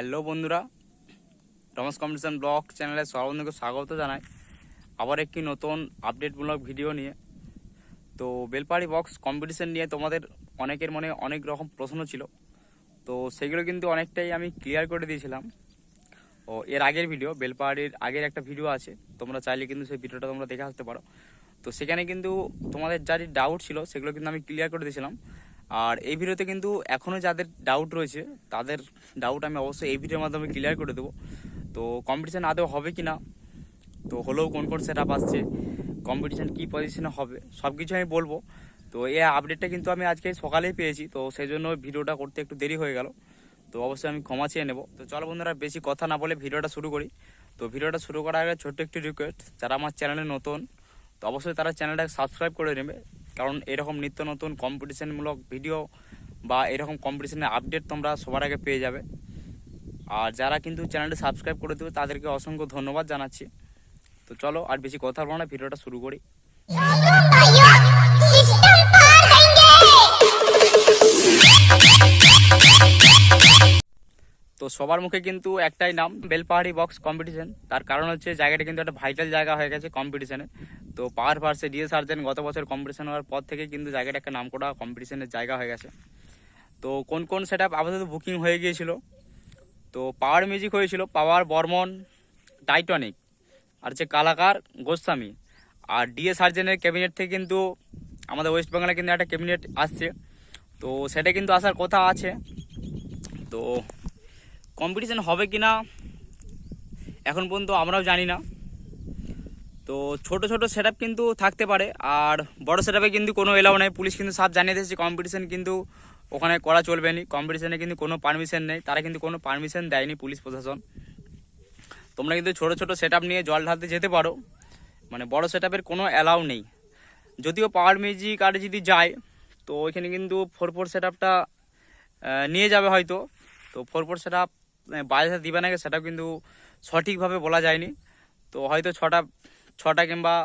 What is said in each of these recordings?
Hello বন্ধুরা, Ramesh competition blog চ্যানেলে সর্ববন্ধুকে স্বাগত জানাই আবার একটি নতুন আপডেটমূলক ভিডিও নিয়ে। তো বেলপাহাড়ি বক্স কম্পিটিশন নিয়ে তোমাদের অনেকের মনে অনেক রকম প্রশ্ন ছিল, তো সেগুলো কিন্তু অনেকটাই আমি ক্লিয়ার করে দিয়েছিলাম। ও এর আগের ভিডিও, বেলপাহাড়ির আগের একটা ভিডিও আছে, তোমরা চাইলে কিন্তু সেই ভিডিওটা তোমরা দেখে আসতে পারো। তো সেখানে কিন্তু তোমাদের যার ডাউট ছিল সেগুলো কিন্তু আমি ক্লিয়ার করে দিয়েছিলাম। আর এই ভিডিওতে কিন্তু এখনও যাদের ডাউট রয়েছে তাদের ডাউট আমি অবশ্যই এই ভিডিওর মাধ্যমে ক্লিয়ার করে দেবো। তো কম্পিটিশান আদৌ হবে কি না, তো হলেও কোন কোন সেট আপ আসছে, কম্পিটিশান কী পজিশনে হবে, সব কিছু আমি বলবো। তো এই আপডেটটা কিন্তু আমি আজকে সকালেই পেয়েছি, তো সেই জন্য ভিডিওটা করতে একটু দেরি হয়ে গেল, তো অবশ্যই আমি ক্ষমা চেয়ে নেব। তো চলো বন্ধুরা, বেশি কথা না বলে ভিডিওটা শুরু করি। তো ভিডিওটা শুরু করার আগে ছোট্ট একটি রিকোয়েস্ট, যারা আমার চ্যানেলে নতুন তো অবশ্যই তারা চ্যানেলটাকে সাবস্ক্রাইব করে নেবে, কারণ এরকম নিত্য নতুন কম্পিটিশানমূলক ভিডিও বা এরকম কম্পিটিশানের আপডেট তোমরা সবার আগে পেয়ে যাবে। আর যারা কিন্তু চ্যানেলটা সাবস্ক্রাইব করে দেবে তাদেরকে অসংখ্য ধন্যবাদ জানাচ্ছি। তো চলো আর বেশি কথা বলবো না, ভিডিওটা শুরু করি। তো সবার মুখে কিন্তু একটাই নাম, বেলপাহাড়ি বক্স কম্পিটিশন। তার কারণ হচ্ছে জায়গাটা কিন্তু একটা ভাইটাল জায়গা হয়ে গেছে কম্পিটিশনে। তো পাওয়ার ভার্সে ডিএ সার্জেন্ট গত বছর কম্পিটিশন হওয়ার পর থেকে কিন্তু জায়গাটা একটা নামকরা কম্পিটিশনের জায়গা হয়ে গেছে। তো কোন কোন সেট আপ আপাতত বুকিং হয়ে গিয়েছিল, তো পাওয়ার মিউজিক হয়েছিল, পাওয়ার বর্মন, টাইটনিক, আর হচ্ছে কালাকার, গোস্বামী। আর ডিএ সার্জেনের ক্যাবিনেট থেকে কিন্তু আমাদের ওয়েস্ট বেঙ্গলে কিন্তু একটা ক্যাবিনেট আসছে, তো সেটা কিন্তু আসার কথা আছে। তো কম্পিটিশান হবে কি না এখন পর্যন্ত আমরাও জানি না। তো ছোট ছোট সেট আপ কিন্তু থাকতে পারে, আর বড় সেট আপে কিন্তু কোনো এলাও নেই। পুলিশ কিন্তু সব জানিয়ে দিয়েছে কম্পিটিশান কিন্তু ওখানে করা চলবে না, কম্পিটিশানে কিন্তু কোনো পারমিশন নেই, তারা কিন্তু কোনো পারমিশন দেয়নি পুলিশ প্রশাসন। তোমরা কিন্তু ছোট ছোট সেট আপ নিয়ে জল ঢালতে যেতে পারো, মানে বড় সেট আপের কোনো অ্যালাউ নেই। যদিও পাওয়ার মিউজিক আর যদি যায় তো ওইখানে কিন্তু 4x4 সেট আপটা নিয়ে যাবে হয়তো। তো 4x4 সেট আপ বাজারে দিবে নাকি সেটাও কিন্তু সঠিকভাবে বলা যায়নি। তো হয়তো ছটা কিংবা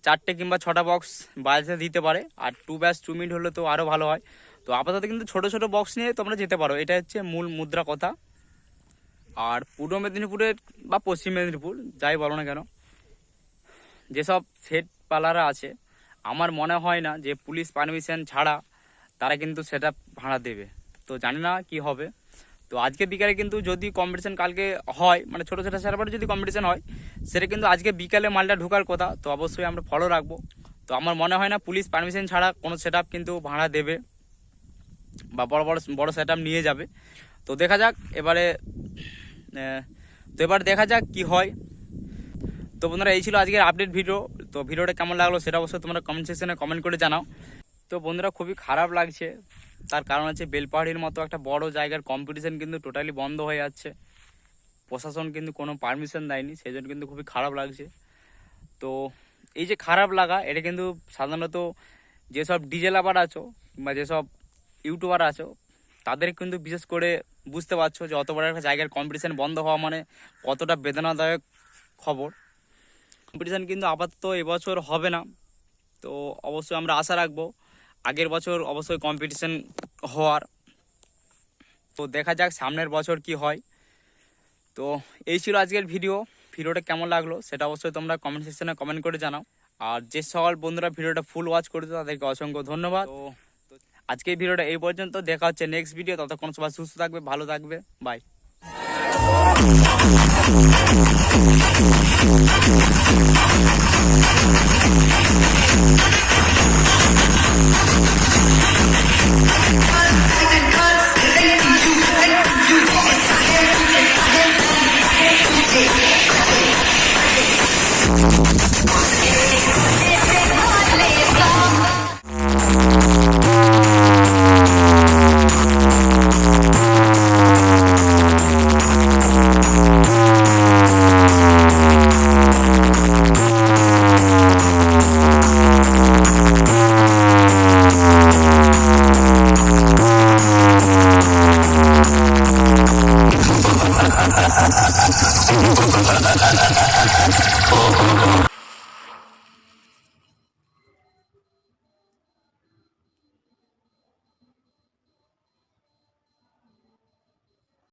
4টে কিংবা 6টা বক্স বাজারে দিতে পারে, আর 2 ব্যাচ 2 মিনিট হলে তো আরও ভালো হয়। তো আপাতত কিন্তু ছোট ছোট বক্স নিয়ে তোমরা যেতে পারো, এটা হচ্ছে মূল মুদ্রা কথা। আর পূর্ব মেদিনীপুরের বা পশ্চিম মেদিনীপুর যাই বলো না কেন, যেসব সেট পালাররা আছে, আমার মনে হয় না যে পুলিশ পারমিশন ছাড়া তারা কিন্তু সেটা ভাড়া দেবে। তো জানি না কি হবে। তো আজকে বিকালে কিন্তু যদি কম্পিটিশান কালকে হয়, মানে ছোটো ছোটো সার্ভারে যদি কম্পিটিশান হয়, সেটা কিন্তু আজকে বিকালে মালটা ঢোকার কথা। তো অবশ্যই আমরা ফলো রাখবো। তো আমার মনে হয় না পুলিশ পারমিশন ছাড়া কোনো সেট কিন্তু ভাড়া দেবে বা বড় বড় বড় সেট নিয়ে যাবে। তো দেখা যাক এবারে, তো এবার দেখা যাক কি হয়। তো বন্ধুরা, এই ছিল আজকের আপডেট ভিডিও। তো ভিডিওটা কেমন লাগলো সেটা অবশ্যই তোমরা কমেন্ট সেকশনে কমেন্ট করে জানাও। তো বন্ধুরা, খুবই খারাপ লাগছে, তার কারণ হচ্ছে বেলপাহাড়ির মতো একটা বড় জায়গার কম্পিটিশান কিন্তু টোটালি বন্ধ হয়ে যাচ্ছে। প্রশাসন কিন্তু কোনো পারমিশন দেয়নি, সেই জন্য কিন্তু খুবই খারাপ লাগছে। তো এই যে খারাপ লাগা, এটা কিন্তু সাধারণত যেসব ডিজে লাভার আছো বা যেসব ইউটিউবার আছো তাদের কিন্তু বিশেষ করে বুঝতে পারছো যে অত বড় একটা জায়গার কম্পিটিশান বন্ধ হওয়া মানে কতটা বেদনাদায়ক খবর। কম্পিটিশান কিন্তু আপাতত এবছর হবে না, তো অবশ্যই আমরা আশা রাখবো আগের বছর অবশ্যই কম্পিটিশান হওয়ার। তো দেখা যাক সামনের বছর কি হয়। তো এই ছিল আজকের ভিডিওটা কেমন লাগলো সেটা অবশ্যই তোমরা কমেন্ট সেকশনে কমেন্ট করে জানাও। আর যে সকল বন্ধুরা ভিডিওটা ফুল ওয়াচ করেছো তাদেরকে অসংখ্য ধন্যবাদ। তো আজকে এই ভিডিওটা এই পর্যন্ত, দেখা হচ্ছে নেক্সট ভিডিও। ততক্ষণ সবাই সুস্থ থাকবে, ভালো থাকবে, বাই।